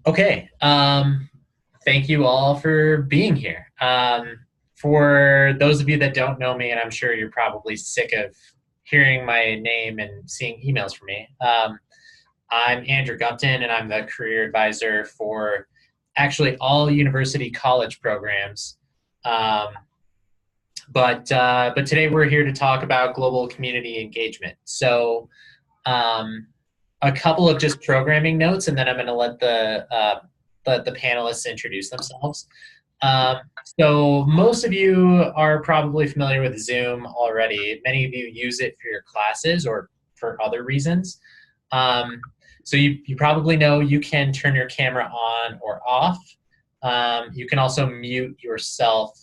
Okay. Thank you all for being here. For those of you that don't know me, and I'm sure you're probably sick of hearing my name and seeing emails from me, I'm Andrew Gupton, and I'm the career advisor for actually all university college programs. But today we're here to talk about global community engagement. So a couple of just programming notes, and then I'm going to let the panelists introduce themselves. So most of you are probably familiar with Zoom already. Many of you use it for your classes or for other reasons. So you probably know you can turn your camera on or off. You can also mute yourself,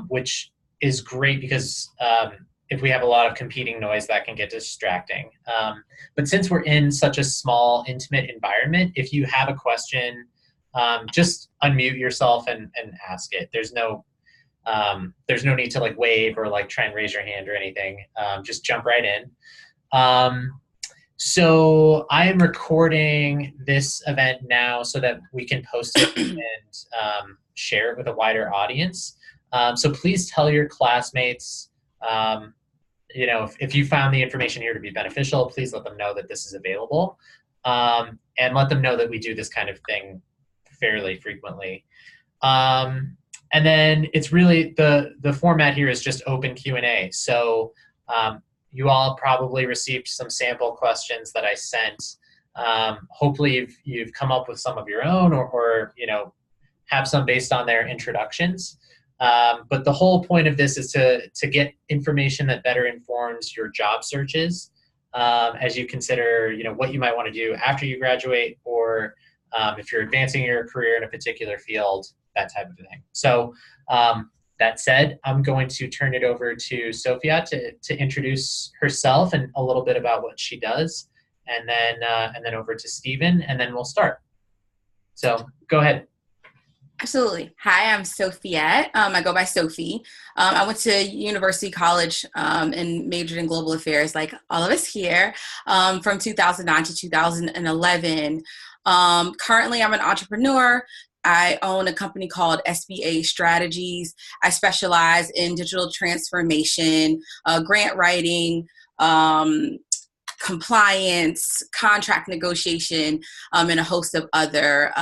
which is great because if we have a lot of competing noise, that can get distracting. But since we're in such a small, intimate environment, if you have a question, just unmute yourself and ask it. There's no need to like wave or like try and raise your hand or anything. Just jump right in. So I am recording this event now so that we can post it and share it with a wider audience. So please tell your classmates, if you found the information here to be beneficial, please let them know that this is available, and let them know that we do this kind of thing fairly frequently. And then it's really the format here is just open Q&A. So you all probably received some sample questions that I sent. Hopefully you've come up with some of your own or have some based on their introductions. But the whole point of this is to get information that better informs your job searches as you consider, what you might want to do after you graduate, or if you're advancing your career in a particular field, that type of thing. So that said, I'm going to turn it over to Sophia to introduce herself and a little bit about what she does, and then over to Stephen, and then we'll start. So go ahead. Absolutely. Hi, I'm Sophia. I go by Sophie. I went to University College and majored in global affairs, like all of us here, from 2009 to 2011. Currently, I'm an entrepreneur. I own a company called SBA Strategies. I specialize in digital transformation, grant writing, compliance, contract negotiation, and a host of other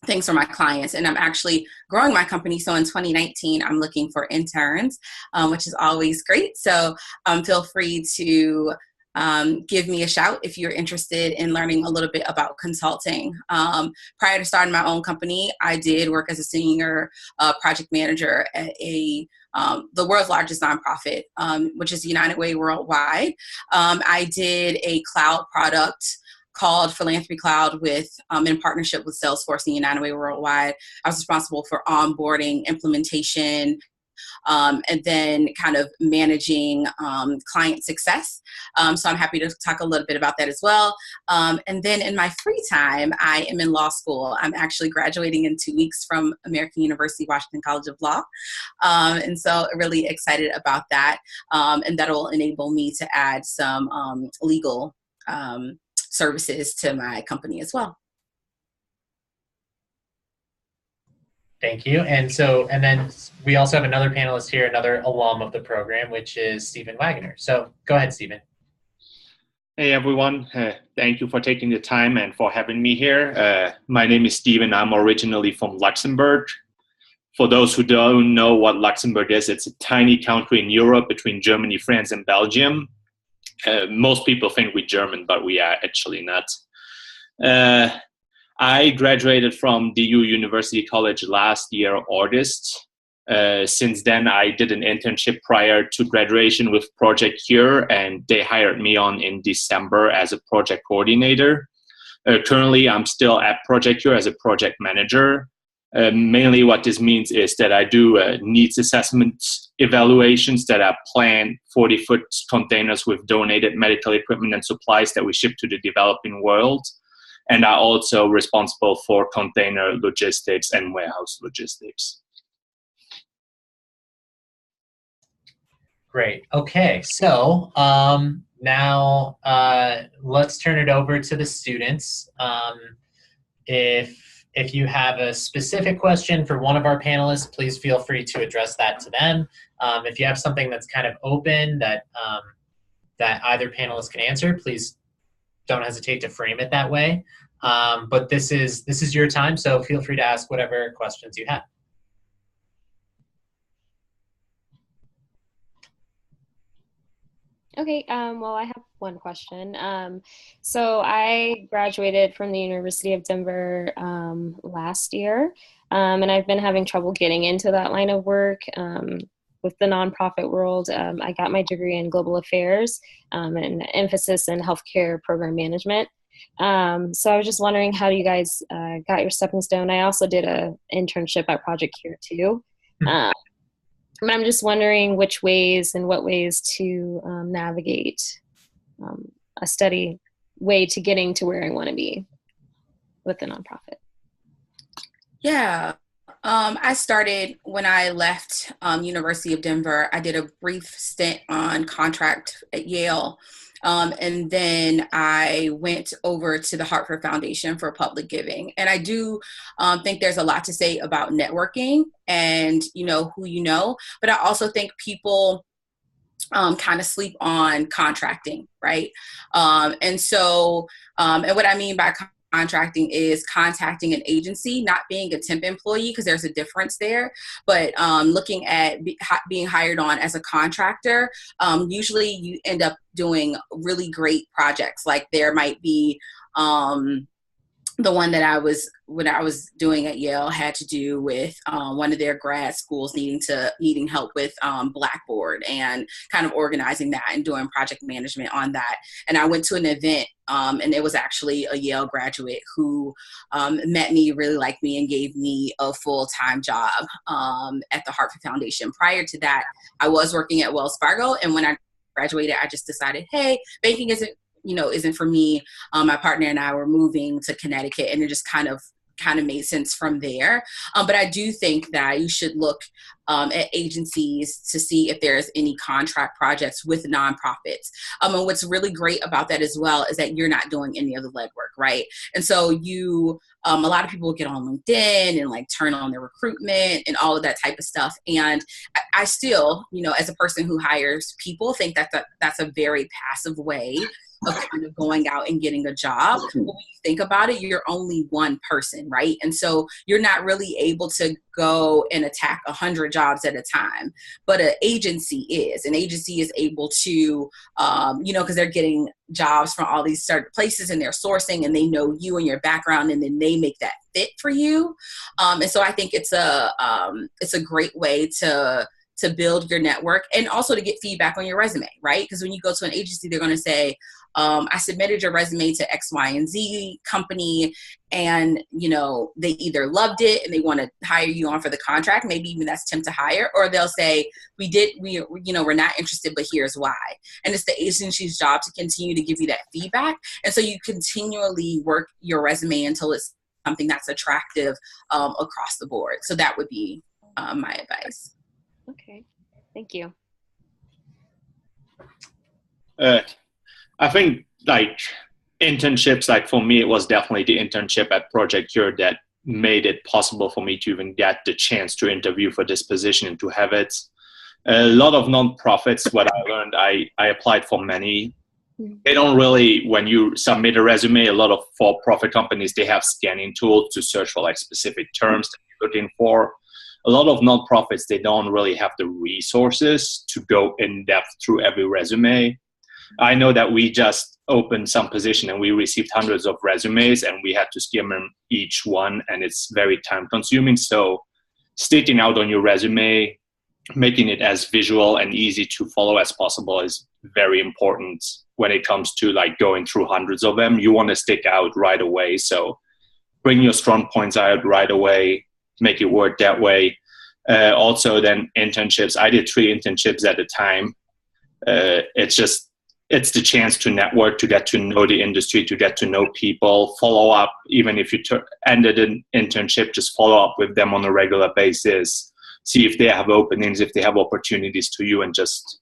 things for my clients. And I'm actually growing my company. So in 2019, I'm looking for interns, which is always great. So feel free to give me a shout if you're interested in learning a little bit about consulting. Prior to starting my own company, I did work as a senior project manager at the world's largest nonprofit, which is United Way Worldwide. I did a cloud product called Philanthropy Cloud in partnership with Salesforce and United Way Worldwide. I was responsible for onboarding, implementation, and then kind of managing client success. So I'm happy to talk a little bit about that as well. And then in my free time, I am in law school. I'm actually graduating in 2 weeks from American University, Washington College of Law. And so really excited about that. And that will enable me to add some legal services to my company as well. Thank you. And then we also have another panelist here, another alum of the program, which is Stephen Wagner. So go ahead, Stephen. Hey, everyone. Thank you for taking the time and for having me here. My name is Stephen. I'm originally from Luxembourg. For those who don't know what Luxembourg is, it's a tiny country in Europe between Germany, France, and Belgium. Most people think we're German, but we are actually not. I graduated from DU University College last year, August. Since then, I did an internship prior to graduation with Project Cure, and they hired me on in December as a project coordinator. Currently, I'm still at Project Cure as a project manager. Mainly what this means is that I do needs assessment evaluations that I plan 40-foot containers with donated medical equipment and supplies that we ship to the developing world. And I'm also responsible for container logistics and warehouse logistics. Great. Okay. So now let's turn it over to the students. If you have a specific question for one of our panelists, please feel free to address that to them. If you have something that's kind of open that that either panelist can answer, please don't hesitate to frame it that way. But this is your time, so feel free to ask whatever questions you have. Okay, well, I have one question. So I graduated from the University of Denver last year, and I've been having trouble getting into that line of work with the nonprofit world. I got my degree in global affairs and emphasis in healthcare program management. So I was just wondering how you guys got your stepping stone. I also did an internship at Project Cure too. But I'm just wondering which ways and what ways to navigate a steady way to getting to where I want to be with the nonprofit. Yeah. I started when I left University of Denver. I did a brief stint on contract at Yale. And then I went over to the Hartford Foundation for Public Giving. And I do think there's a lot to say about networking and, who you know. But I also think people kind of sleep on contracting, right? And what I mean by contracting is contacting an agency, not being a temp employee, because there's a difference there, but looking at being hired on as a contractor. Usually you end up doing really great projects. Like there might be the one that I was doing at Yale had to do with one of their grad schools needing help with Blackboard and kind of organizing that and doing project management on that. And I went to an event and it was actually a Yale graduate who met me, really liked me, and gave me a full-time job at the Hartford Foundation. Prior to that, I was working at Wells Fargo, and when I graduated, I just decided, hey, banking isn't for me. My partner and I were moving to Connecticut, and it just kind of made sense from there. But I do think that you should look at agencies to see if there's any contract projects with nonprofits. And what's really great about that as well is that you're not doing any of the legwork, right? And so a lot of people get on LinkedIn and like turn on their recruitment and all of that type of stuff. And I still, as a person who hires people, think that's a very passive way of kind of going out and getting a job. When you think about it, you're only one person, right? And so you're not really able to go and attack 100 jobs at a time. But an agency is able to, because they're getting jobs from all these certain places and they're sourcing and they know you and your background, and then they make that fit for you. And so I think it's a great way to build your network and also to get feedback on your resume, right? Because when you go to an agency, they're going to say, I submitted your resume to X, Y, and Z company, and, they either loved it and they want to hire you on for the contract. Maybe even that's temp to hire, or they'll say, we're not interested, but here's why. And it's the agency's job to continue to give you that feedback. And so you continually work your resume until it's something that's attractive across the board. So that would be my advice. Okay, thank you. I think internships, for me, it was definitely the internship at Project Cure that made it possible for me to even get the chance to interview for this position and to have it. A lot of nonprofits, what I learned, I applied for many. They don't really, when you submit a resume, a lot of for-profit companies, they have scanning tools to search for specific terms that you're looking for. A lot of nonprofits, they don't really have the resources to go in depth through every resume. I know that we just opened some position and we received hundreds of resumes and we had to skim them each one, and it's very time consuming. So stating out on your resume, making it as visual and easy to follow as possible is very important when it comes to going through hundreds of them. You want to stick out right away. So bring your strong points out right away, make it work that way. Also then internships. I did 3 internships at a time. It's the chance to network, to get to know the industry, to get to know people, follow up. Even if you ended an internship, just follow up with them on a regular basis, see if they have openings, if they have opportunities to you, and just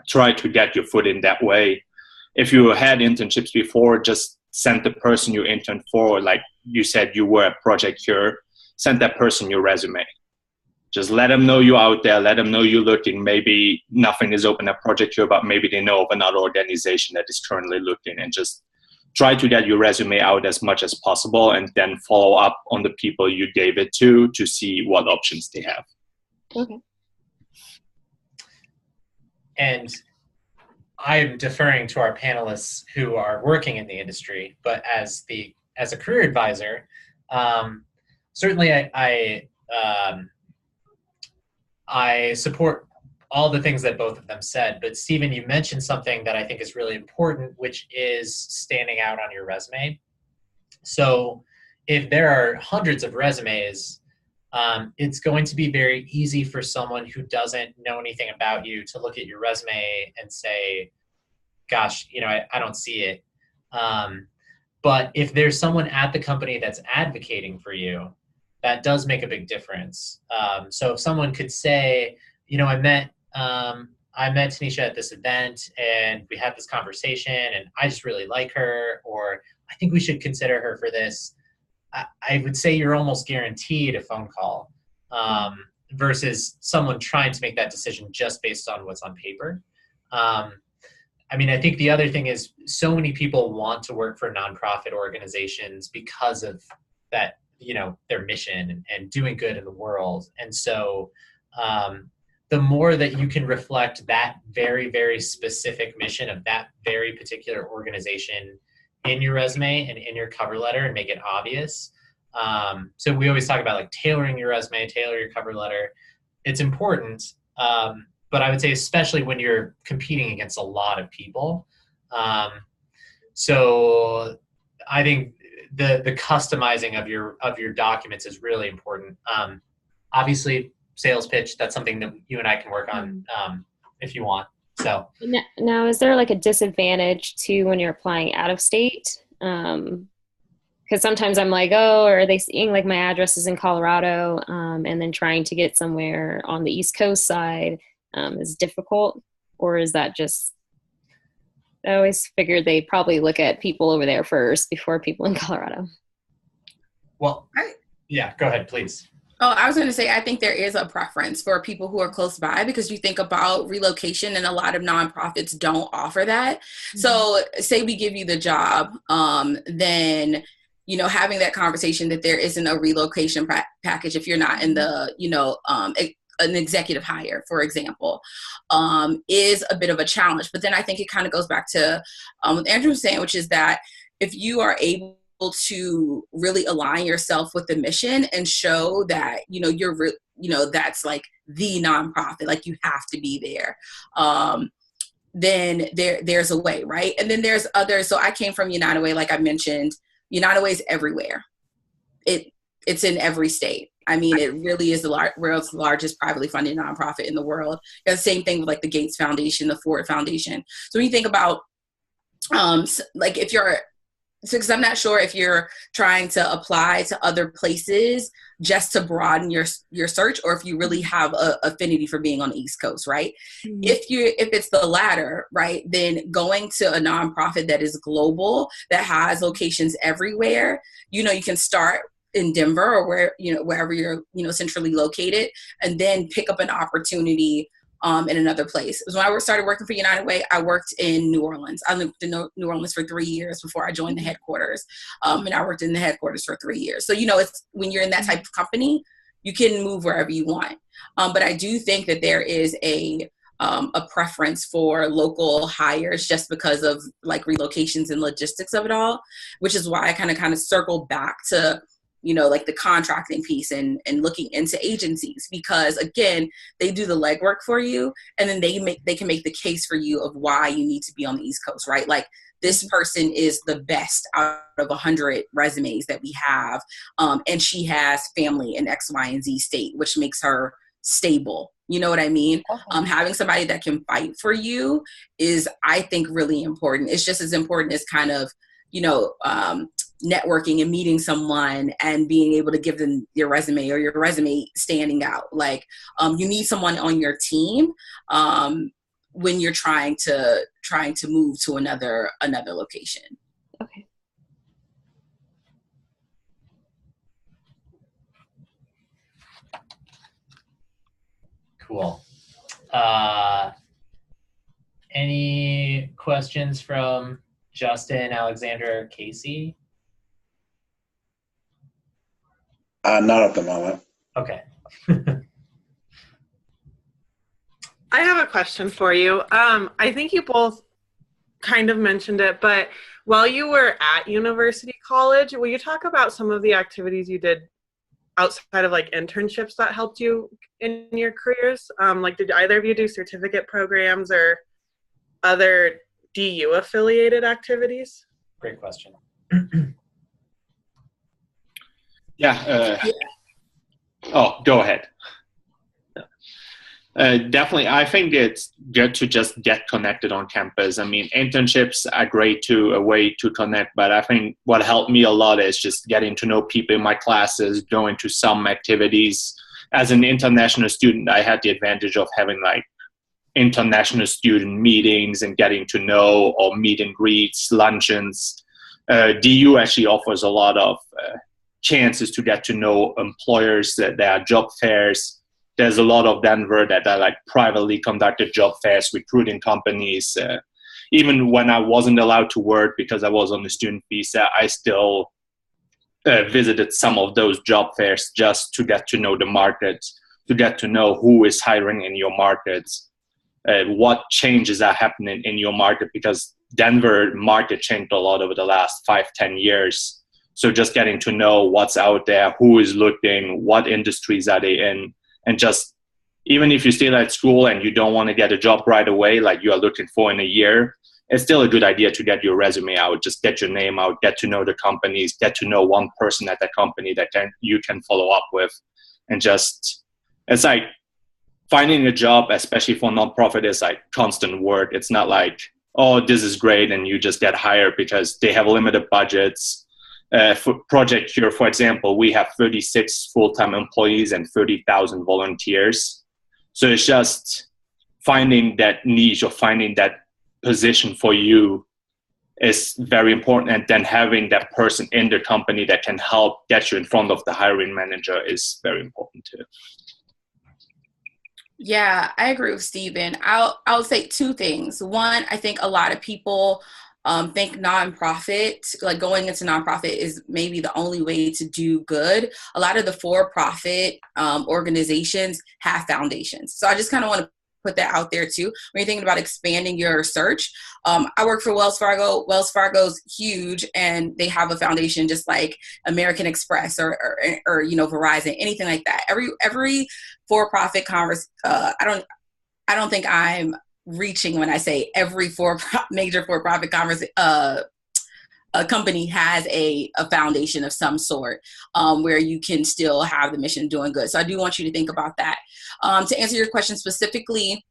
try to get your foot in that way. if you had internships before, just send the person you interned for, like you said, you were at Project Cure, send that person your resume. Just let them know you're out there, let them know you're looking. Maybe nothing is open at Project Cure, but maybe they know of another organization that is currently looking, and just try to get your resume out as much as possible, and then follow up on the people you gave it to see what options they have. Okay. And I'm deferring to our panelists who are working in the industry, but as a career advisor, certainly I support all the things that both of them said. But Stephen, you mentioned something that I think is really important, which is standing out on your resume. So if there are hundreds of resumes, it's going to be very easy for someone who doesn't know anything about you to look at your resume and say, gosh, I don't see it. But if there's someone at the company that's advocating for you, that does make a big difference. So if someone could say, I met Tanisha at this event and we had this conversation and I just really like her, or I think we should consider her for this, I would say you're almost guaranteed a phone call, versus someone trying to make that decision just based on what's on paper. I think the other thing is so many people want to work for nonprofit organizations because of that, their mission and doing good in the world. And so the more that you can reflect that very, very specific mission of that very particular organization in your resume and in your cover letter and make it obvious. So we always talk about like tailoring your resume, tailor your cover letter. It's important. But I would say especially when you're competing against a lot of people. So I think the customizing of your documents is really important. Obviously, sales pitch, that's something that you and I can work on if you want. So now, is there like a disadvantage to when you're applying out of state? Because sometimes I'm like, oh, are they seeing like my address is in Colorado, and then trying to get somewhere on the East Coast side is difficult? Or is that just, I always figured they probably look at people over there first before people in Colorado. Well, yeah, go ahead, please. Oh, I was going to say, I think there is a preference for people who are close by, because you think about relocation and a lot of nonprofits don't offer that. Mm-hmm. So say we give you the job, then, having that conversation that there isn't a relocation package if you're not in the, an executive hire, for example, is a bit of a challenge. But then I think it kind of goes back to what Andrew was saying, which is that if you are able to really align yourself with the mission and show that, that's like the nonprofit, like you have to be there, then there's a way, right? And then there's others. So I came from United Way, like I mentioned. United Way is everywhere. It's in every state. It really is the world's largest privately funded nonprofit in the world. The same thing with like the Gates Foundation, the Ford Foundation. So when you think about, like if you're, because I'm not sure if you're trying to apply to other places just to broaden your search, or if you really have a affinity for being on the East Coast, right? Mm-hmm. If it's the latter, right, then going to a nonprofit that is global, that has locations everywhere, you can start in Denver or wherever you're, centrally located, and then pick up an opportunity in another place. When I started working for United Way, I worked in New Orleans. I lived in New Orleans for 3 years before I joined the headquarters. And I worked in the headquarters for 3 years. So, it's when you're in that type of company, you can move wherever you want. But I do think that there is a preference for local hires just because of like relocations and logistics of it all, which is why I kind of circle back to like the contracting piece and looking into agencies, because again, they do the legwork for you, and then they can make the case for you of why you need to be on the East Coast, right? Like this person is the best out of 100 resumes that we have, and she has family in X, Y, and Z state, which makes her stable. You know what I mean? Okay. Having somebody that can fight for you is, I think, really important. It's just as important as kind of, networking and meeting someone and being able to give them your resume, or your resume standing out. Like, you need someone on your team when you're trying to move to another location. Okay. Cool. Any questions from Justin, Alexandra, or Casey? Not at the moment. Okay. I have a question for you. I think you both kind of mentioned it, but while you were at University College, will you talk about some of the activities you did outside of like internships that helped you in your careers? Like, did either of you do certificate programs or other DU affiliated activities? Great question. Yeah. Oh, go ahead. Definitely, I think it's good to just get connected on campus. I mean, internships are great a way to connect, but I think what helped me a lot is just getting to know people in my classes, going to some activities. As an international student, I had the advantage of having like international student meetings and getting to know, or meet and greets, luncheons. DU actually offers a lot of chances to get to know employers. That there are job fairs. There's a lot of Denver that are like privately conducted job fairs, recruiting companies. Even when I wasn't allowed to work because I was on the student visa, I still visited some of those job fairs just to get to know the market, to get to know who is hiring in your markets, what changes are happening in your market, because Denver market changed a lot over the last 5-10 years. So just getting to know what's out there, who is looking, what industries are they in. And just, even if you're still at school and you don't want to get a job right away, like you are looking for in a year, it's still a good idea to get your resume out, just get your name out, get to know the companies, get to know one person at the company that you can follow up with. And just, it's like finding a job, especially for nonprofit, is like constant work. It's not like, oh, this is great, and you just get hired, because they have limited budgets. For Project Cure, for example, we have 36 full-time employees and 30,000 volunteers. So it's just finding that niche or finding that position for you is very important. And then having that person in the company that can help get you in front of the hiring manager is very important too. Yeah, I agree with Stephen. I'll say two things. One, I think a lot of people think nonprofit, like going into nonprofit, is maybe the only way to do good. A lot of the for-profit organizations have foundations. So I just kind of want to put that out there too. When you're thinking about expanding your search, I work for Wells Fargo. Wells Fargo's huge, and they have a foundation just like American Express or Verizon, anything like that. Every for-profit I don't think I'm reaching when I say every major for-profit company has a foundation of some sort where you can still have the mission doing good. So I do want you to think about that. To answer your question specifically,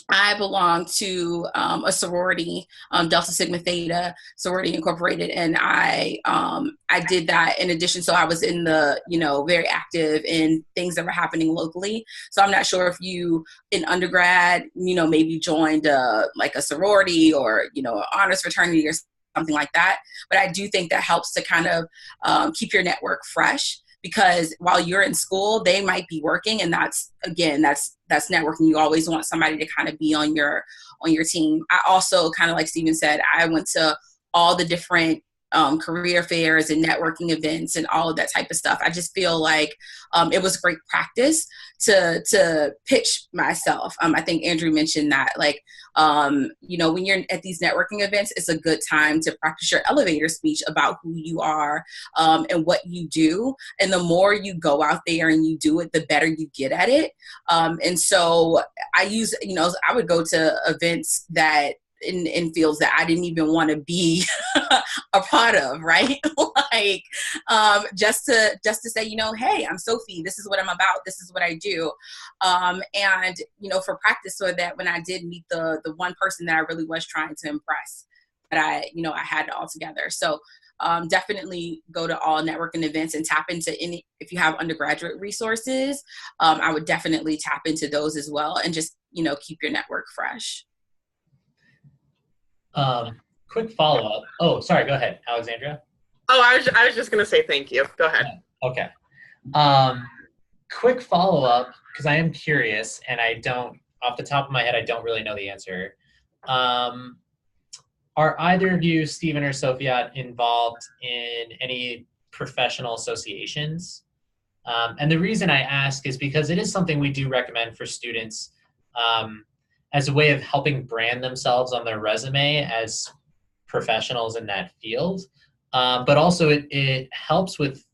I belong to a sorority, Delta Sigma Theta Sorority Incorporated, and I did that in addition. So I was in the, very active in things that were happening locally. So I'm not sure if you in undergrad, maybe joined like a sorority or, an honors fraternity or something like that. But I do think that helps to kind of keep your network fresh. Because while you're in school, they might be working, and that's networking. You always want somebody to kind of be on your team. I also, kind of like Stephen said, I went to all the different career fairs and networking events and all of that type of stuff. I just feel like it was great practice to pitch myself. I think Andrew mentioned that, like, when you're at these networking events, it's a good time to practice your elevator speech about who you are and what you do. And the more you go out there and you do it, the better you get at it. And so I would go to events that in fields that I didn't even want to be a part of, right? Like, just to say, hey, I'm Sophie, this is what I'm about, this is what I do. And, for practice, so that when I did meet the one person that I really was trying to impress, that I had it all together. So definitely go to all networking events and tap into any, if you have undergraduate resources, I would definitely tap into those as well. And just, keep your network fresh. Quick follow-up. Oh, sorry, go ahead, Alexandria. Oh, I was just going to say thank you. Go ahead. Okay. Quick follow-up, because I am curious, and off the top of my head, I don't really know the answer. Are either of you, Stephen or Sophia, involved in any professional associations? And the reason I ask is because it is something we do recommend for students as a way of helping brand themselves on their resume as professionals in that field. But also it helps with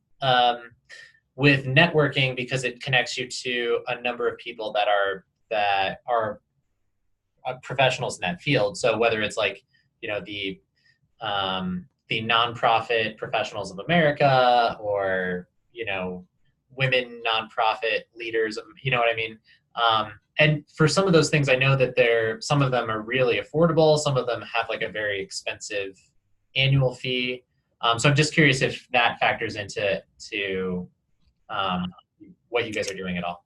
networking because it connects you to a number of people that are professionals in that field. So whether it's like, the nonprofit Professionals of America, or, women nonprofit leaders, you know what I mean? And for some of those things, I know that some of them are really affordable. Some of them have like a very expensive annual fee. So I'm just curious if that factors into what you guys are doing at all.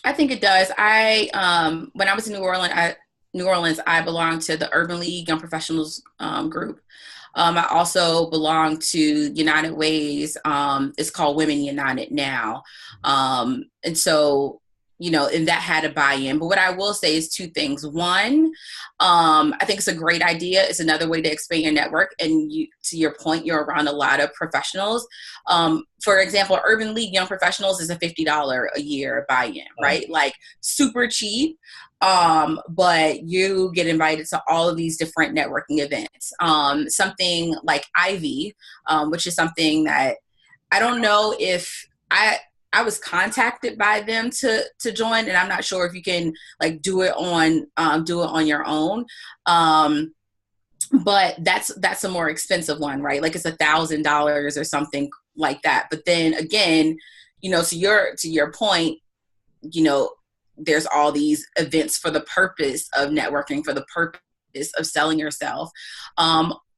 I think it does. When I was in New Orleans, I belonged to the Urban League Young Professionals group. I also belong to United Ways. It's called Women United now. And so, and that had a buy-in. But what I will say is two things. One, I think it's a great idea. It's another way to expand your network. And to your point, you're around a lot of professionals. For example, Urban League Young Professionals is a $50 a year buy-in, right? Like super cheap. But you get invited to all of these different networking events. Something like Ivy, which is something that I don't know if I was contacted by them to join, and I'm not sure if you can like do it on your own. But that's a more expensive one, right? Like it's $1,000 or something like that. But then again, to your point, there's all these events for the purpose of networking, for the purpose of selling yourself.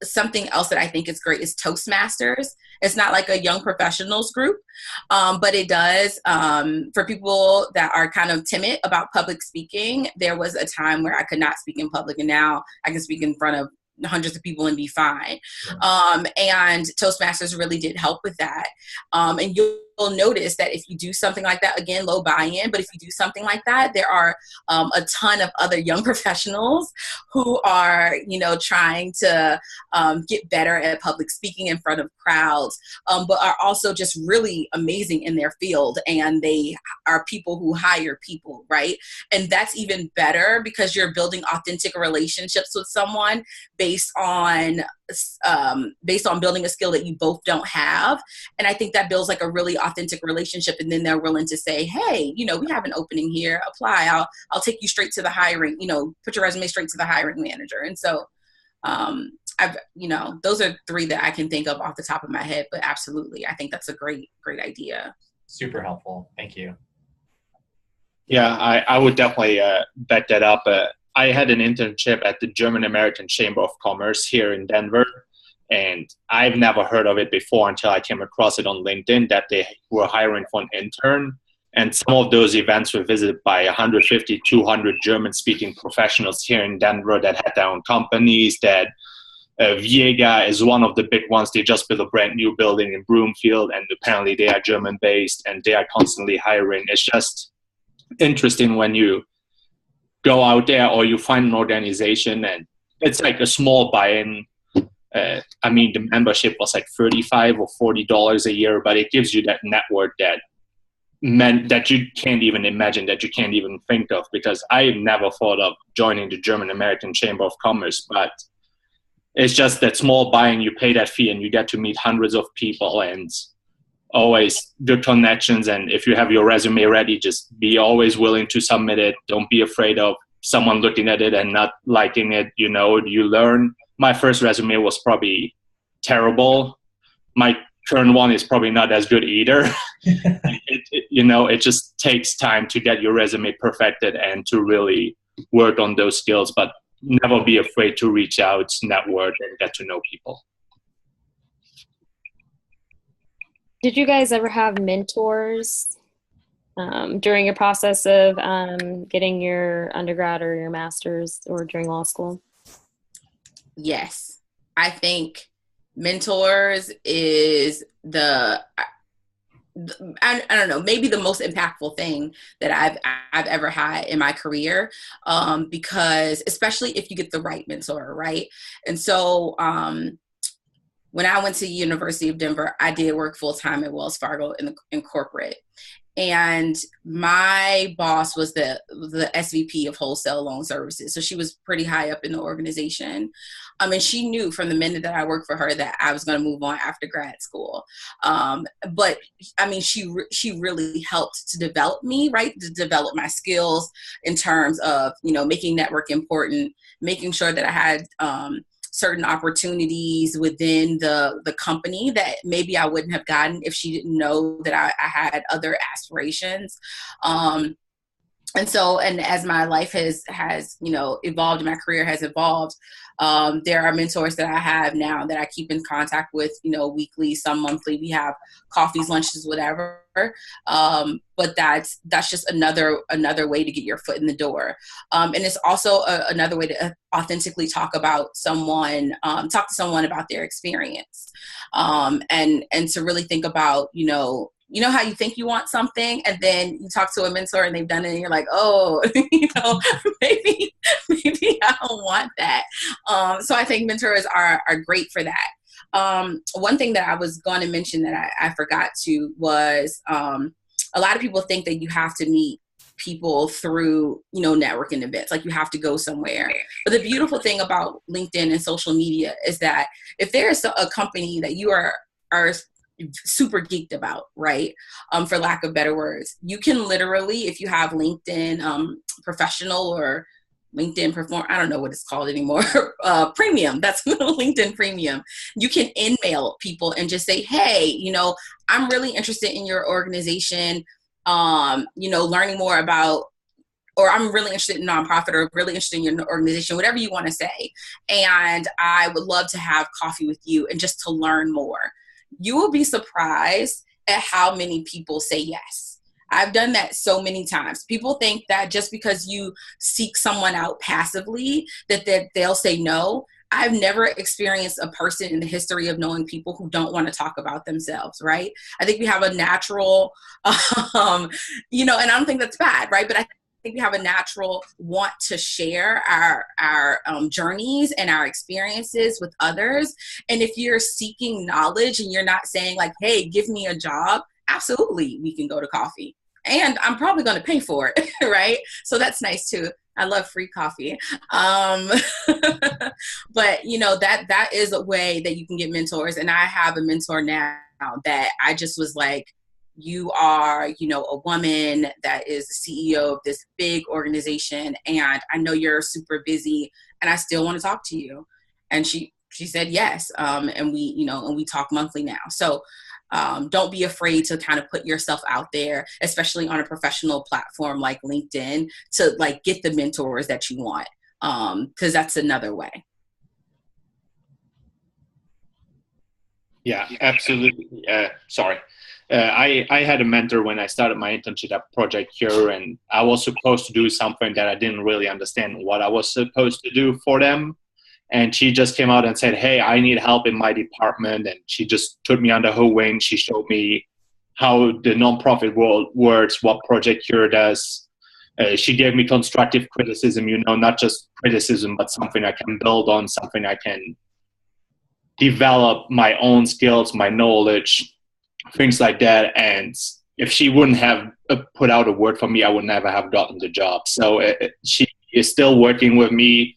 Something else that I think is great is Toastmasters. It's not like a young professionals group, but it does, for people that are kind of timid about public speaking. There was a time where I could not speak in public, and now I can speak in front of hundreds of people and be fine. And Toastmasters really did help with that. And you'll notice that if you do something like that, again, low buy-in, but if you do something like that, there are a ton of other young professionals who are, trying to get better at public speaking in front of crowds, but are also just really amazing in their field. And they are people who hire people, right? And that's even better because you're building authentic relationships with someone based on building a skill that you both don't have. And I think that builds like a really authentic relationship. And then they're willing to say, hey, we have an opening here, apply. I'll take you straight to the hiring, put your resume straight to the hiring manager. And so, those are three that I can think of off the top of my head, but absolutely. I think that's a great, great idea. Super helpful. Thank you. Yeah, I would definitely back that up. I had an internship at the German American Chamber of Commerce here in Denver, and I've never heard of it before until I came across it on LinkedIn that they were hiring for an intern. And some of those events were visited by 150, 200 German-speaking professionals here in Denver that had their own companies. That Viega is one of the big ones. They just built a brand new building in Broomfield, and apparently they are German-based, and they are constantly hiring. It's just interesting when you go out there or you find an organization and it's like a small buy-in. The membership was like $35 or $40 a year, but it gives you that network that you can't even imagine, that you can't even think of, because I never thought of joining the German American Chamber of Commerce, but it's just that small buy-in, you pay that fee and you get to meet hundreds of people and always good connections. And if you have your resume ready, just be always willing to submit it. Don't be afraid of someone looking at it and not liking it. You learn. My first resume was probably terrible. My current one is probably not as good either. It just takes time to get your resume perfected and to really work on those skills, but never be afraid to reach out, network, and get to know people. Did you guys ever have mentors during your process of getting your undergrad or your master's or during law school? Yes. I think mentors is I don't know, maybe the most impactful thing that I've ever had in my career, because especially if you get the right mentor, right? And so when I went to University of Denver, I did work full time at Wells Fargo in corporate. And my boss was the SVP of wholesale loan services. So she was pretty high up in the organization. And she knew from the minute that I worked for her that I was going to move on after grad school. But I mean, she really helped to develop me, right? To develop my skills in terms of, making network important, making sure that I had, certain opportunities within the company that maybe I wouldn't have gotten if she didn't know that I had other aspirations. And as my life has evolved and my career has evolved, there are mentors that I have now that I keep in contact with, weekly, some monthly. We have coffees, lunches, whatever. But that's just another way to get your foot in the door. And it's also another way to authentically talk to someone about their experience. And to really think about, how you think you want something, and then you talk to a mentor and they've done it and you're like, oh, maybe I don't want that. So I think mentors are great for that. One thing that I was going to mention that I forgot to was, a lot of people think that you have to meet people through, networking events, like you have to go somewhere. But the beautiful thing about LinkedIn and social media is that if there's a company that you are super geeked about, right? For lack of better words, you can literally, if you have LinkedIn Professional or LinkedIn Perform, I don't know what it's called anymore, Premium, that's LinkedIn Premium. You can email people and just say, hey, I'm really interested in your organization, learning more about, or I'm really interested in nonprofit, or really interested in your organization, whatever you want to say. And I would love to have coffee with you and just to learn more. You will be surprised at how many people say yes. I've done that so many times. People think that just because you seek someone out passively, that they'll say no. I've never experienced a person in the history of knowing people who don't want to talk about themselves, right? I think we have a natural, and I don't think that's bad, right? But I think we have a natural want to share our journeys and our experiences with others. And if you're seeking knowledge and you're not saying like, hey, give me a job, absolutely, we can go to coffee. And I'm probably going to pay for it, right? So that's nice too. I love free coffee. But that is a way that you can get mentors. And I have a mentor now that I just was like, you are, a woman that is the CEO of this big organization, and I know you're super busy, and I still want to talk to you. And she said yes, and we talk monthly now. So don't be afraid to kind of put yourself out there, especially on a professional platform like LinkedIn, to like get the mentors that you want, because that's another way. Yeah, absolutely. Sorry. I had a mentor when I started my internship at Project Cure, and I was supposed to do something that I didn't really understand what I was supposed to do for them. And she just came out and said, hey, I need help in my department. And she just took me under her wing. She showed me how the nonprofit world works, what Project Cure does. She gave me constructive criticism, not just criticism, but something I can build on, something I can develop my own skills, my knowledge, things like that. And if she wouldn't have put out a word for me, I would never have gotten the job. So she is still working with me.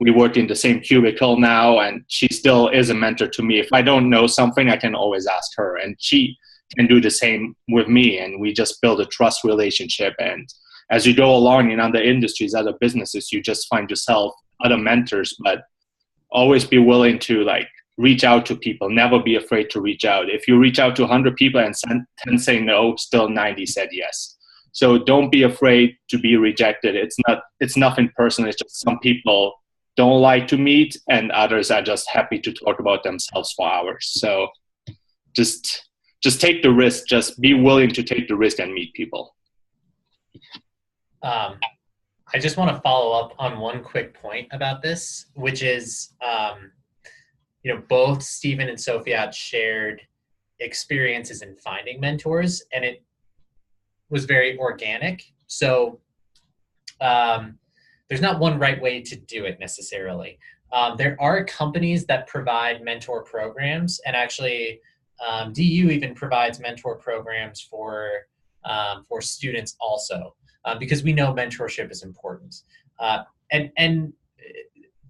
We work in the same cubicle now, and she still is a mentor to me. If I don't know something, I can always ask her, and she can do the same with me, and we just build a trust relationship. And as you go along in other industries, other businesses, you just find yourself other mentors, but always be willing to reach out to people. Never be afraid to reach out. If you reach out to 100 people and 10 say no, still 90 said yes. So don't be afraid to be rejected. It's nothing personal. It's just some people don't like to meet, and others are just happy to talk about themselves for hours. So just take the risk. Just be willing to take the risk and meet people. I just want to follow up on one quick point about this, which is, both Stephen and Sophia shared experiences in finding mentors, and it was very organic. So there's not one right way to do it necessarily. There are companies that provide mentor programs, and actually DU even provides mentor programs for students also, because we know mentorship is important. And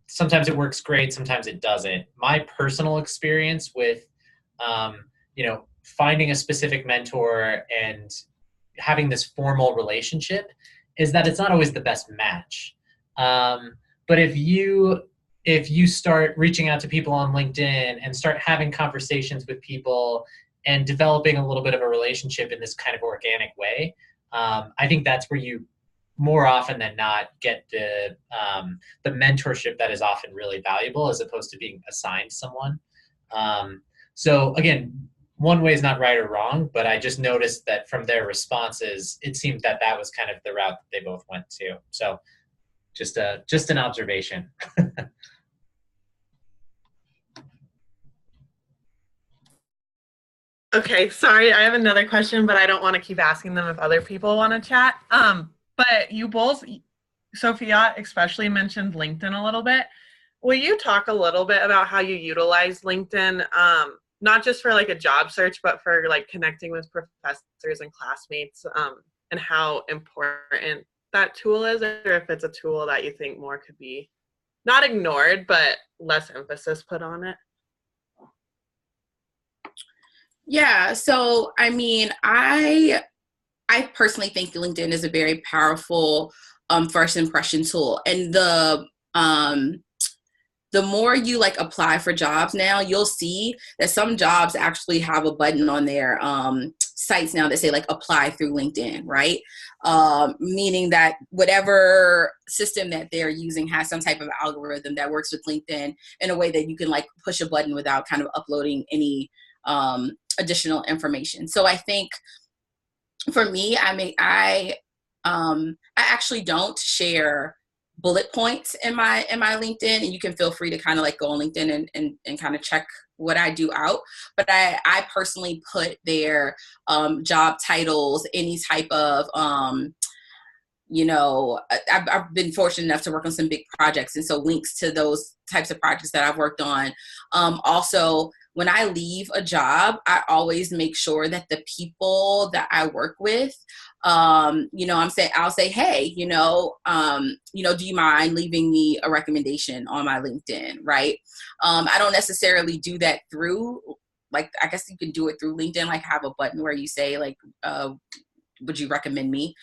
sometimes it works great, sometimes it doesn't. My personal experience with finding a specific mentor and having this formal relationship is that it's not always the best match. But if you start reaching out to people on LinkedIn and start having conversations with people and developing a little bit of a relationship in this kind of organic way, I think that's where you more often than not get the mentorship that is often really valuable, as opposed to being assigned someone. So again, one way is not right or wrong, but I just noticed that from their responses, it seemed that was kind of the route that they both went to. So just an observation. Okay, sorry, I have another question, but I don't want to keep asking them if other people want to chat. But you both, Sophia especially, mentioned LinkedIn a little bit. Will you talk a little bit about how you utilize LinkedIn, not just for like a job search, but for like connecting with professors and classmates, and how important that tool is, or if it's a tool that you think more could be not ignored, but less emphasis put on it? Yeah, so I mean, I personally think LinkedIn is a very powerful first impression tool, and the more you like apply for jobs now, you'll see that some jobs actually have a button on their sites now that say like apply through LinkedIn, right? Meaning that whatever system that they're using has some type of algorithm that works with LinkedIn in a way that you can like push a button without kind of uploading any additional information. So I think for me, I actually don't share bullet points in my LinkedIn, and you can feel free to kind of like go on LinkedIn and kind of check what I do out. But I personally put their job titles, any type of I've been fortunate enough to work on some big projects, and so links to those types of projects that I've worked on. Also, when I leave a job, I always make sure that the people that I work with, I'll say, hey, do you mind leaving me a recommendation on my LinkedIn, right? I don't necessarily do that through, like, I guess you can do it through LinkedIn, like have a button where you say, like, would you recommend me?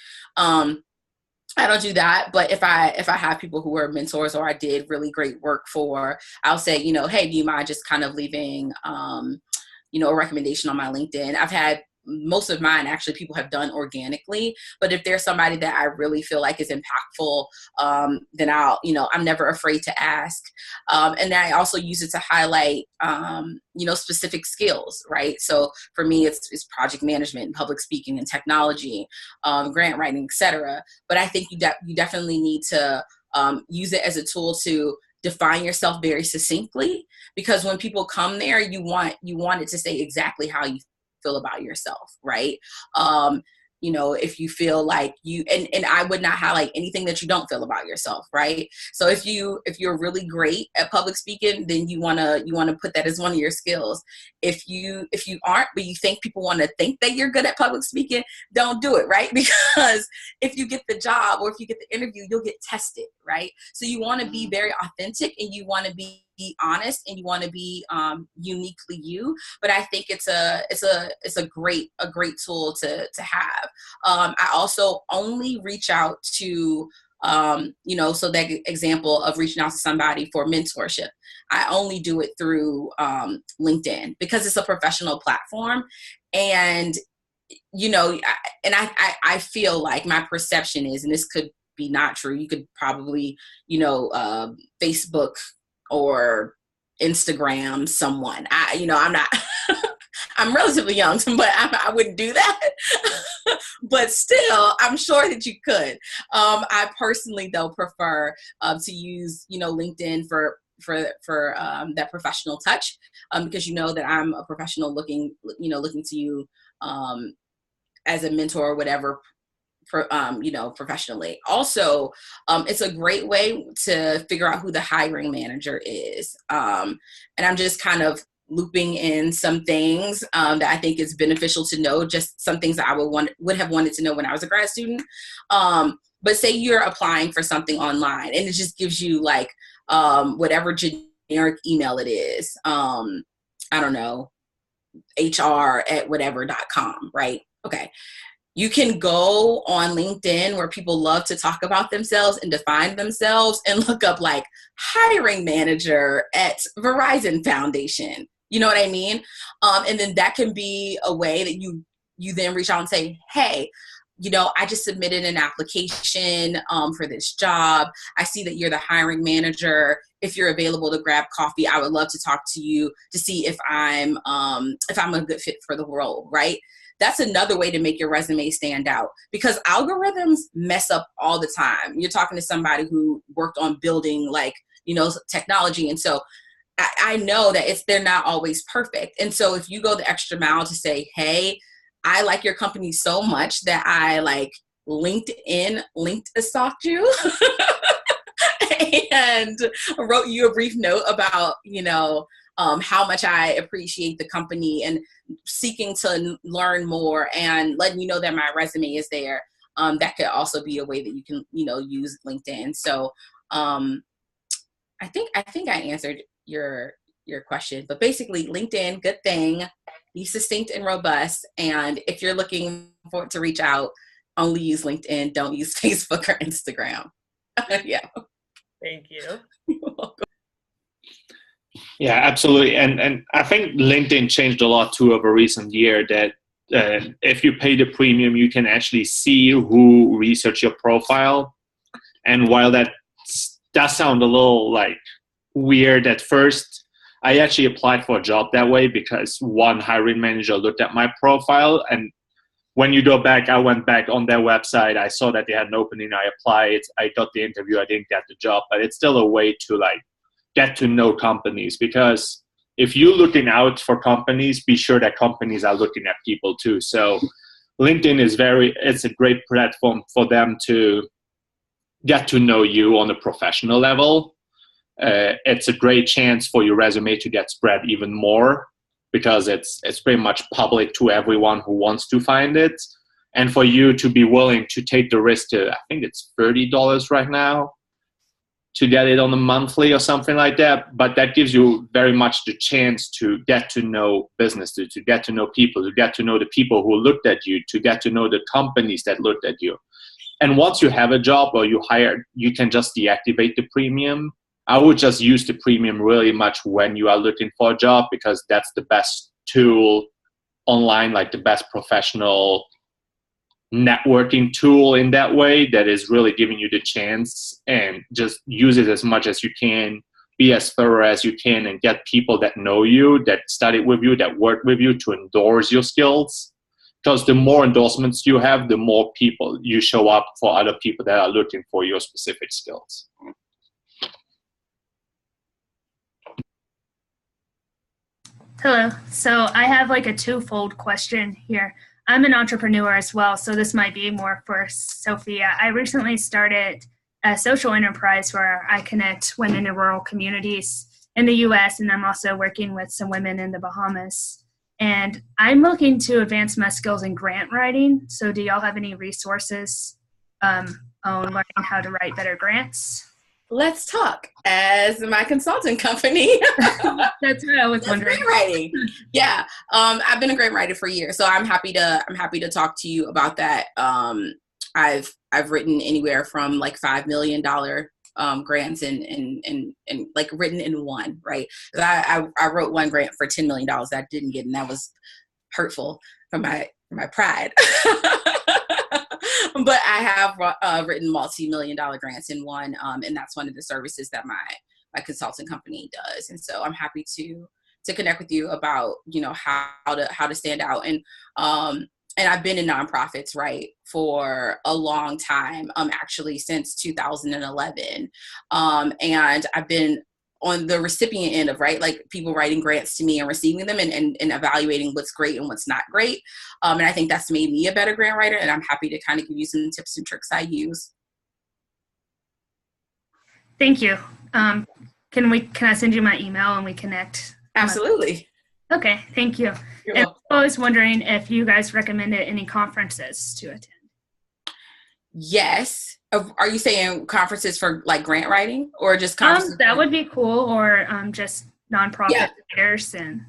I don't do that, but if I have people who are mentors or I did really great work for, I'll say, hey, do you mind just kind of leaving, a recommendation on my LinkedIn? I've had most of mine actually people have done organically, but if there's somebody that I really feel like is impactful, then I'm never afraid to ask. And then I also use it to highlight, specific skills, right? So for me, it's project management and public speaking and technology, grant writing, etc. But I think you definitely need to use it as a tool to define yourself very succinctly, because when people come there, you want it to say exactly how you feel about yourself, right? If you feel like and I would not highlight anything that you don't feel about yourself, right? So if you're really great at public speaking, then you want to put that as one of your skills. If you aren't, but you think people want to think that you're good at public speaking, don't do it, right? Because if you get the job or if you get the interview, you'll get tested, right? So you want to be very authentic, and you want to be honest, and you want to be uniquely you. But I think it's a great tool to have. I also only reach out to so that example of reaching out to somebody for mentorship, I only do it through LinkedIn, because it's a professional platform. And I feel like my perception is, and this could be not true, you could probably Facebook or Instagram someone. I'm not I'm relatively young, but I wouldn't do that. but still, I'm sure that you could. I personally, though, prefer to use, LinkedIn for that professional touch, because that I'm a professional looking to you as a mentor or whatever, professionally. Also, it's a great way to figure out who the hiring manager is. And I'm just kind of looping in some things that I think is beneficial to know, just some things that I would have wanted to know when I was a grad student. But say you're applying for something online and it just gives you like whatever generic email it is. I don't know, hr@whatever.com, right? Okay. You can go on LinkedIn where people love to talk about themselves and define themselves and look up like hiring manager at Verizon Foundation. You know what I mean? And then that can be a way that you then reach out and say, hey, I just submitted an application for this job. I see that you're the hiring manager. If you're available to grab coffee, I would love to talk to you to see if I'm a good fit for the role, right? That's another way to make your resume stand out, because algorithms mess up all the time. You're talking to somebody who worked on building technology. And so I know that they're not always perfect. And so if you go the extra mile to say, hey, I like your company so much that I LinkedIn stalked you and wrote you a brief note about, how much I appreciate the company and seeking to learn more and letting you know that my resume is there. That could also be a way that you can, use LinkedIn. So I think I answered your question, but basically LinkedIn, good thing, be succinct and robust. And if you're looking for it to reach out, only use LinkedIn. Don't use Facebook or Instagram. Yeah. Thank you. You're welcome. Yeah, absolutely. And I think LinkedIn changed a lot too over recent year, that if you pay the premium, you can actually see who researched your profile. And while that does sound a little weird at first, I actually applied for a job that way because one hiring manager looked at my profile, and when you go back, I went back on their website, I saw that they had an opening, I applied, I got the interview, I didn't get the job, but it's still a way to get to know companies, because if you're looking out for companies, be sure that companies are looking at people too. So LinkedIn it's a great platform for them to get to know you on a professional level. It's a great chance for your resume to get spread even more, because it's pretty much public to everyone who wants to find it. And for you to be willing to take the risk to, I think it's $30 right now, to get it on a monthly or something like that. But that gives you very much the chance to get to know business, to get to know people, to get to know the people who looked at you, to get to know the companies that looked at you. And once you have a job or you hired, you can just deactivate the premium. I would just use the premium really much when you are looking for a job, because that's the best tool online, the best professional networking tool in that way, that is really giving you the chance. And just use it as much as you can, be as thorough as you can, and get people that know you, that studied with you, that work with you, to endorse your skills. Because the more endorsements you have, the more people you show up for other people that are looking for your specific skills. Hello. So I have a twofold question here. I'm an entrepreneur as well, so this might be more for Sophia. I recently started a social enterprise where I connect women in rural communities in the U.S., and I'm also working with some women in the Bahamas. And I'm looking to advance my skills in grant writing. So do y'all have any resources on learning how to write better grants? Let's talk. As my consulting company. That's what I was wondering. Grant writing. Yeah. I've been a grant writer for years, so I'm happy to talk to you about that. I've written anywhere from $5 million grants and written in one, right? I wrote one grant for $10 million that I didn't get, and that was hurtful for my pride. But I have written multi-million-dollar grants in one, and that's one of the services that my consulting company does. And so I'm happy to connect with you about how to stand out. And and I've been in nonprofits, right, for a long time, actually since 2011. And I've been on the recipient end of, right, like people writing grants to me and receiving them and evaluating what's great and what's not great. And I think that's made me a better grant writer, and I'm happy to kind of give you some tips and tricks I use. Thank you. Can I send you my email and we connect? Absolutely. Okay, thank you. You're And welcome. I was wondering if you guys recommended any conferences to attend. Yes. Are you saying conferences for like grant writing or just conferences? That would be cool, or just nonprofit leaders and.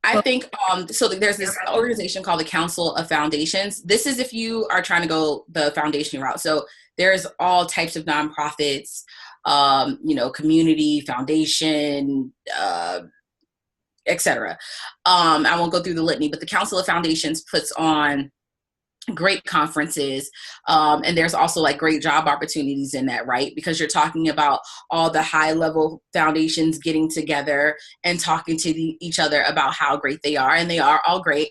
I think, so there's this organization called the Council of Foundations. This is if you are trying to go the foundation route. So there's all types of nonprofits, community, foundation, etc. I won't go through the litany, but the Council of Foundations puts on great conferences, and there's also like great job opportunities in that, right? Because you're talking about all the high level foundations getting together and talking to each other about how great they are, and they are all great.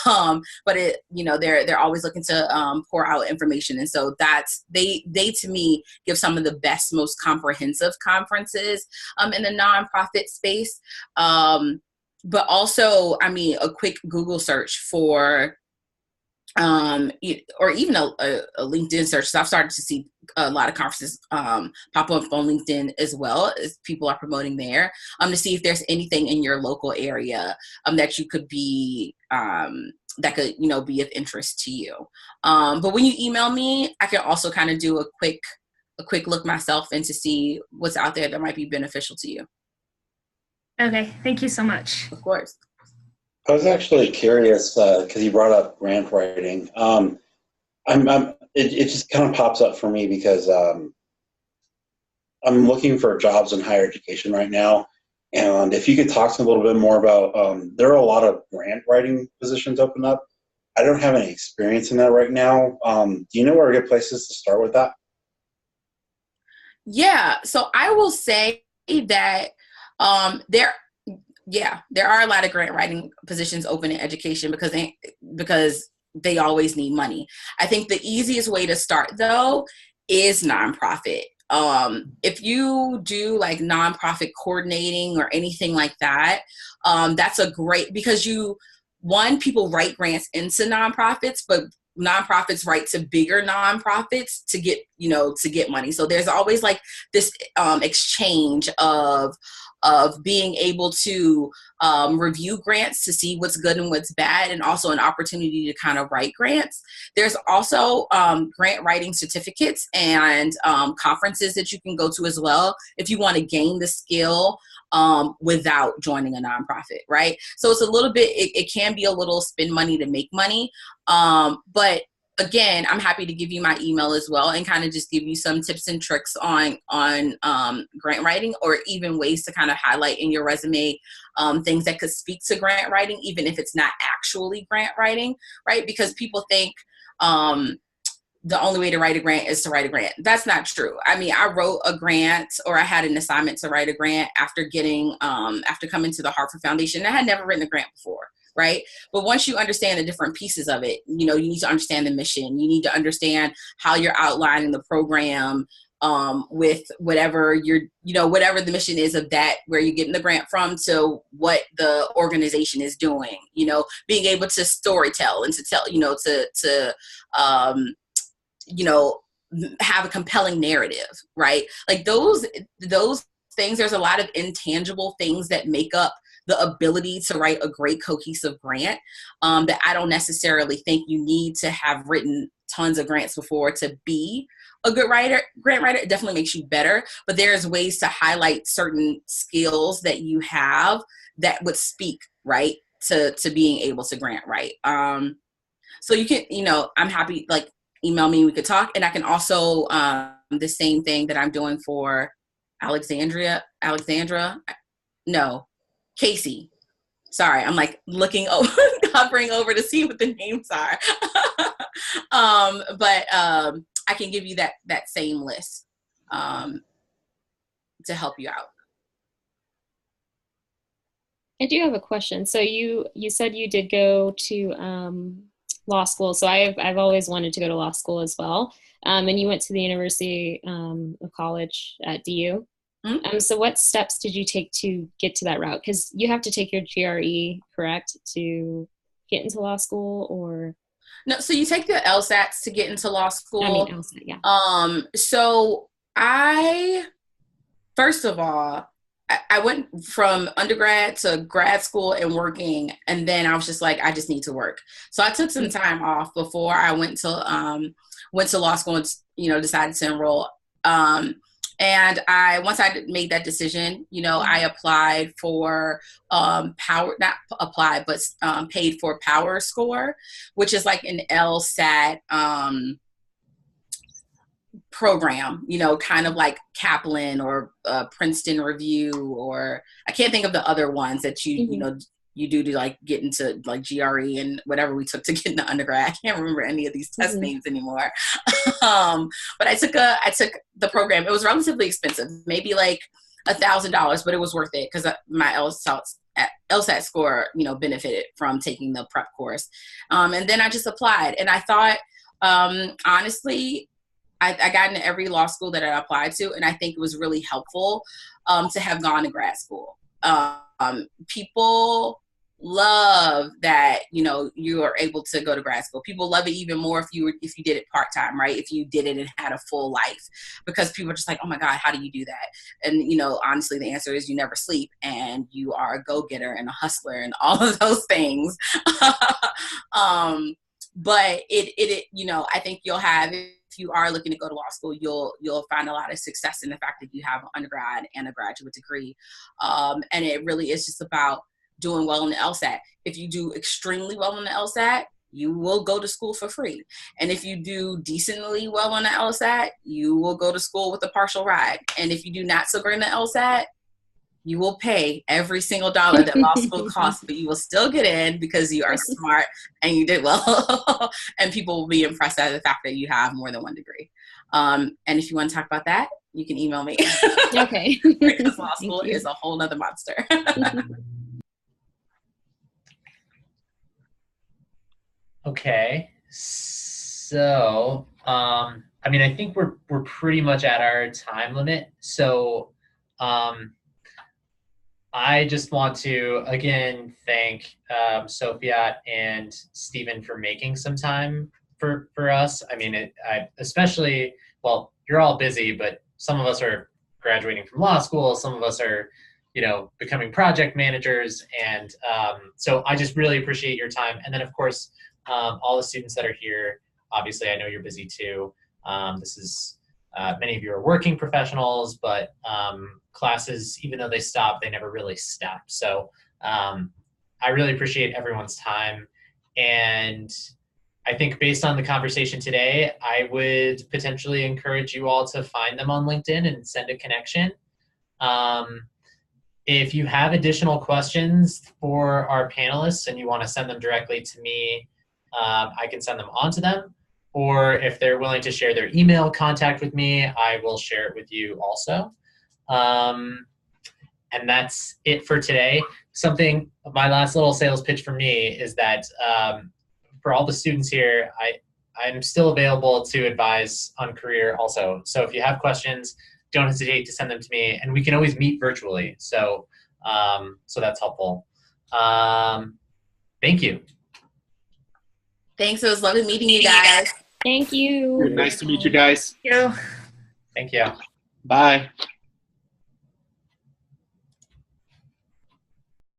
But they're always looking to pour out information, and so that's they to me give some of the best, most comprehensive conferences in the nonprofit space. But also, I mean, a quick Google search for or even a LinkedIn search. So I've started to see a lot of conferences pop up on LinkedIn as well, as people are promoting there, to see if there's anything in your local area that you could be that could be of interest to you. But when you email me, I can also kind of do a quick look myself and to see what's out there that might be beneficial to you. Okay, thank you so much. Of course. I was actually curious because you brought up grant writing. It just kind of pops up for me because I'm looking for jobs in higher education right now, and if you could talk to me a little bit more about, there are a lot of grant writing positions open up. I don't have any experience in that right now. Do you know where are good places to start with that? Yeah, so I will say that there are a lot of grant writing positions open in education because they always need money. I think the easiest way to start though is nonprofit. If you do like nonprofit coordinating or anything like that, that's a great, because people write grants into nonprofits, but nonprofits write to bigger nonprofits to get money. So there's always like this exchange of being able to review grants to see what's good and what's bad, and also an opportunity to kind of write grants. There's also grant writing certificates and conferences that you can go to as well if you want to gain the skill without joining a nonprofit, right? So it's a little bit, it can be a little spend money to make money. But again, I'm happy to give you my email as well and kind of just give you some tips and tricks on grant writing, or even ways to kind of highlight in your resume things that could speak to grant writing, even if it's not actually grant writing, right? Because people think the only way to write a grant is to write a grant. That's not true. I mean, I wrote a grant, or I had an assignment to write a grant after coming to the Hartford Foundation. I had never written a grant before, right? But once you understand the different pieces of it, you need to understand the mission. You need to understand how you're outlining the program with whatever whatever the mission is of that, where you're getting the grant from, to what the organization is doing, being able to storytell and to tell, have a compelling narrative, right? Like those things, there's a lot of intangible things that make up the ability to write a great cohesive grant that I don't necessarily think you need to have written tons of grants before to be a good grant writer. It definitely makes you better, but there's ways to highlight certain skills that you have that would speak, right, to being able to grant write. So you can, I'm happy, like, email me, we could talk. And I can also, the same thing that I'm doing for Casey. Sorry, I'm like looking over, hovering over to see what the names are. But I can give you that same list to help you out. I do have a question. So you said you did go to law school. So I've always wanted to go to law school as well. And you went to the University of College at DU. Mm-hmm. So what steps did you take to get to that route? Because you have to take your GRE, correct, to get into law school, or? No, so you take the LSATs to get into law school. I mean, LSAT, yeah. So first of all, I went from undergrad to grad school and working, and then I was just like, I just need to work. So I took some time off before I went to law school and, decided to enroll. And once I made that decision, I applied for paid for Power Score, which is like an LSAT program, kind of like Kaplan or Princeton Review, or I can't think of the other ones that you do to like get into like GRE and whatever we took to get into undergrad. I can't remember any of these test names anymore. But I took the program. It was relatively expensive, maybe like $1,000, but it was worth it because my LSAT score, benefited from taking the prep course. And then I just applied, and I thought, honestly, I got into every law school that I applied to, and I think it was really helpful to have gone to grad school. People love that you are able to go to grad school. People love it even more if you did it part-time, right? If you did it and had a full life, because people are just like, oh my God, how do you do that? And honestly, the answer is you never sleep, and you are a go-getter and a hustler and all of those things. But I think you'll have, if you are looking to go to law school, you'll find a lot of success in the fact that you have an undergrad and a graduate degree. And it really is just about doing well in the LSAT. If you do extremely well in the LSAT, you will go to school for free. And if you do decently well on the LSAT, you will go to school with a partial ride. And if you do not so great in the LSAT, you will pay every single dollar that law school costs, but you will still get in because you are smart and you did well. And people will be impressed at the fact that you have more than one degree. And if you want to talk about that, you can email me. Okay. Because law school is a whole nother monster. Okay. So, I think we're pretty much at our time limit. So, I just want to, again, thank Sophia and Stephen for making some time for us. You're all busy, but some of us are graduating from law school. Some of us are, becoming project managers. And so I just really appreciate your time. And then, of course, all the students that are here, obviously, I know you're busy too. This is many of you are working professionals, but classes, even though they stop, they never really stop. So I really appreciate everyone's time. And I think based on the conversation today, I would potentially encourage you all to find them on LinkedIn and send a connection. If you have additional questions for our panelists and you want to send them directly to me, I can send them on to them. Or if they're willing to share their email contact with me, I will share it with you also. And that's it for today. My last little sales pitch for me is that for all the students here, I'm still available to advise on career also. So if you have questions, don't hesitate to send them to me, and we can always meet virtually. So that's helpful. Thank you. Thanks. It was lovely meeting you guys. Thank you. Nice to meet you guys. Thank you. Thank you. Bye.